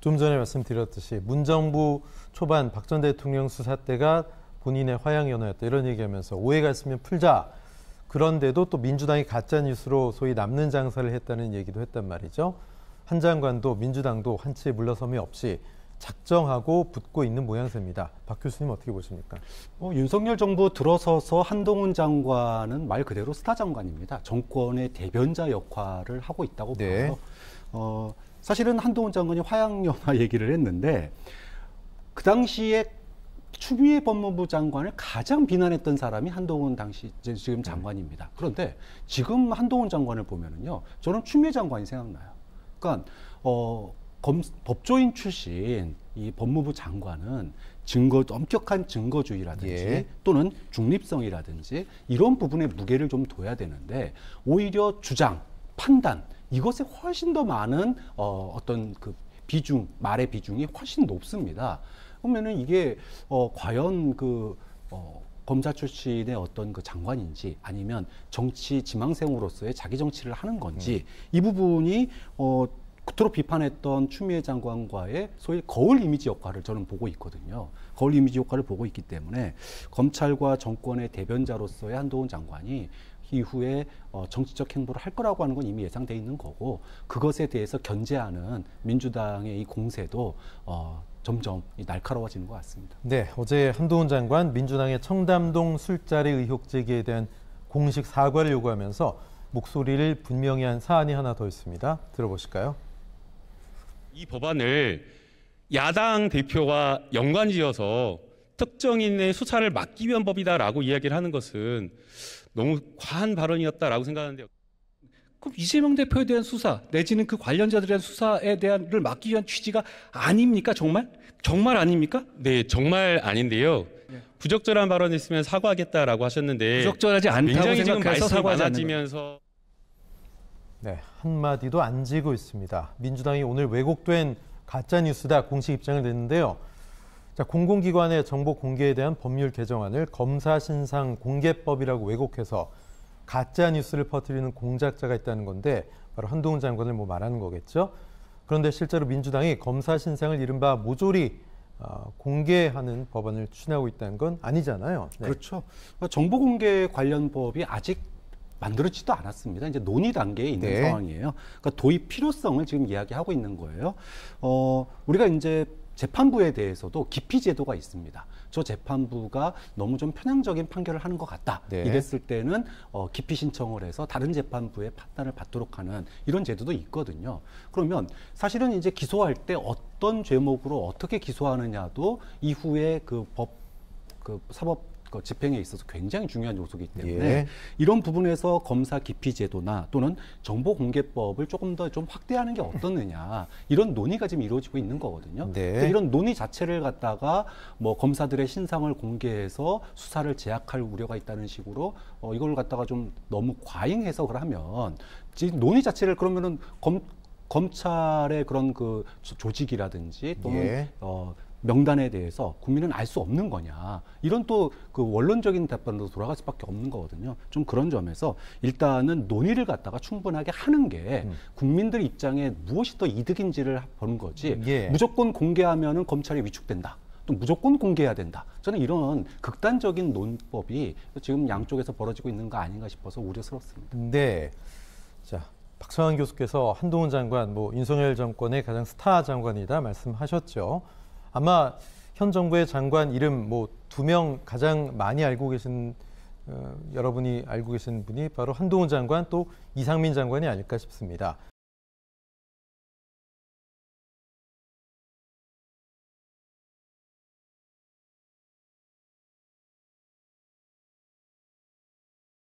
좀 전에 말씀드렸듯이 문정부 초반 박 전 대통령 수사 때가 본인의 화양연화였다 이런 얘기하면서 오해가 있으면 풀자. 그런데도 또 민주당이 가짜뉴스로 소위 남는 장사를 했다는 얘기도 했단 말이죠. 한 장관도 민주당도 한치의 물러섬이 없이 작정하고 붙고 있는 모양새입니다. 박 교수님 어떻게 보십니까? 윤석열 정부 들어서서 한동훈 장관은 말 그대로 스타 장관입니다. 정권의 대변자 역할을 하고 있다고 네. 봐요. 사실은 한동훈 장관이 화양연화 얘기를 했는데 그 당시에 추미애 법무부 장관을 가장 비난했던 사람이 한동훈 당시 지금 장관입니다. 그런데 지금 한동훈 장관을 보면은요, 저는 추미애 장관이 생각나요. 그러니까 법조인 출신 이 법무부 장관은 엄격한 증거주의라든지 예. 또는 중립성이라든지 이런 부분에 무게를 좀 둬야 되는데 오히려 주장, 판단 이것에 훨씬 더 많은 어떤 그 비중, 말의 비중이 훨씬 높습니다. 그러면은 이게 과연 검사 출신의 어떤 그 장관인지 아니면 정치 지망생으로서의 자기 정치를 하는 건지 이 부분이 그토록 비판했던 추미애 장관과의 소위 거울 이미지 역할을 저는 보고 있거든요. 거울 이미지 역할을 보고 있기 때문에 검찰과 정권의 대변자로서의 한동훈 장관이 이후에 정치적 행보를 할 거라고 하는 건 이미 예상돼 있는 거고 그것에 대해서 견제하는 민주당의 이 공세도 점점 날카로워지는 것 같습니다. 네, 어제 한동훈 장관 민주당의 청담동 술자리 의혹 제기에 대한 공식 사과를 요구하면서 목소리를 분명히 한 사안이 하나 더 있습니다. 들어보실까요? 이 법안을 야당 대표와 연관지어서 특정인의 수사를 막기 위한 법이다라고 이야기를 하는 것은 너무 과한 발언이었다라고 생각하는데요. 그럼 이재명 대표에 대한 수사 내지는 그 관련자들에 대한 수사에 대한을 막기 위한 취지가 아닙니까? 정말 아닙니까? 네, 정말 아닌데요. 부적절한 발언이 있으면 사과하겠다라고 하셨는데 부적절하지 않다고 굉장히 지금 생각해서 말씀이 사과하지 않는 많아지면서 네, 한마디도 안 지고 있습니다. 민주당이 오늘 왜곡된 가짜뉴스다 공식 입장을 냈는데요. 자, 공공기관의 정보 공개에 대한 법률 개정안을 검사신상 공개법이라고 왜곡해서 가짜뉴스를 퍼뜨리는 공작자가 있다는 건데 바로 한동훈 장관을 말하는 거겠죠. 그런데 실제로 민주당이 검사신상을 이른바 모조리 공개하는 법안을 추진하고 있다는 건 아니잖아요. 네. 그렇죠. 정보공개 관련 법이 아직 만들어지지도 않았습니다. 이제 논의 단계에 있는 네. 상황이에요. 그러니까 도입 필요성을 지금 이야기하고 있는 거예요. 우리가 이제 재판부에 대해서도 기피 제도가 있습니다. 저 재판부가 너무 좀 편향적인 판결을 하는 것 같다. 네. 이랬을 때는 기피 신청을 해서 다른 재판부의 판단을 받도록 하는 이런 제도도 있거든요. 그러면 사실은 이제 기소할 때 어떤 제목으로 어떻게 기소하느냐도 이후에 사법 집행에 있어서 굉장히 중요한 요소이기 때문에 예. 이런 부분에서 검사 기피 제도나 또는 정보공개법을 조금 더 좀 확대하는 게 어떻느냐 이런 논의가 지금 이루어지고 있는 거거든요. 네. 그러니까 이런 논의 자체를 갖다가 검사들의 신상을 공개해서 수사를 제약할 우려가 있다는 식으로 이걸 갖다가 좀 너무 과잉 해석을 하면 지금 논의 자체를 그러면은 검찰의 그런 그 조직이라든지 또는 예. 명단에 대해서 국민은 알 수 없는 거냐 이런 또 그 원론적인 답변으로 돌아갈 수밖에 없는 거거든요. 좀 그런 점에서 일단은 논의를 갖다가 충분하게 하는 게 국민들 입장에 무엇이 더 이득인지를 보는 거지. 예. 무조건 공개하면은 검찰이 위축된다. 또 무조건 공개해야 된다. 저는 이런 극단적인 논법이 지금 양쪽에서 벌어지고 있는 거 아닌가 싶어서 우려스럽습니다. 네. 자, 박성환 교수께서 한동훈 장관, 윤석열 정권의 가장 스타 장관이다 말씀하셨죠. 아마 현 정부의 장관 이름 2명 가장 많이 알고 계신 여러분이 알고 계신 분이 바로 한동훈 장관 또 이상민 장관이 아닐까 싶습니다.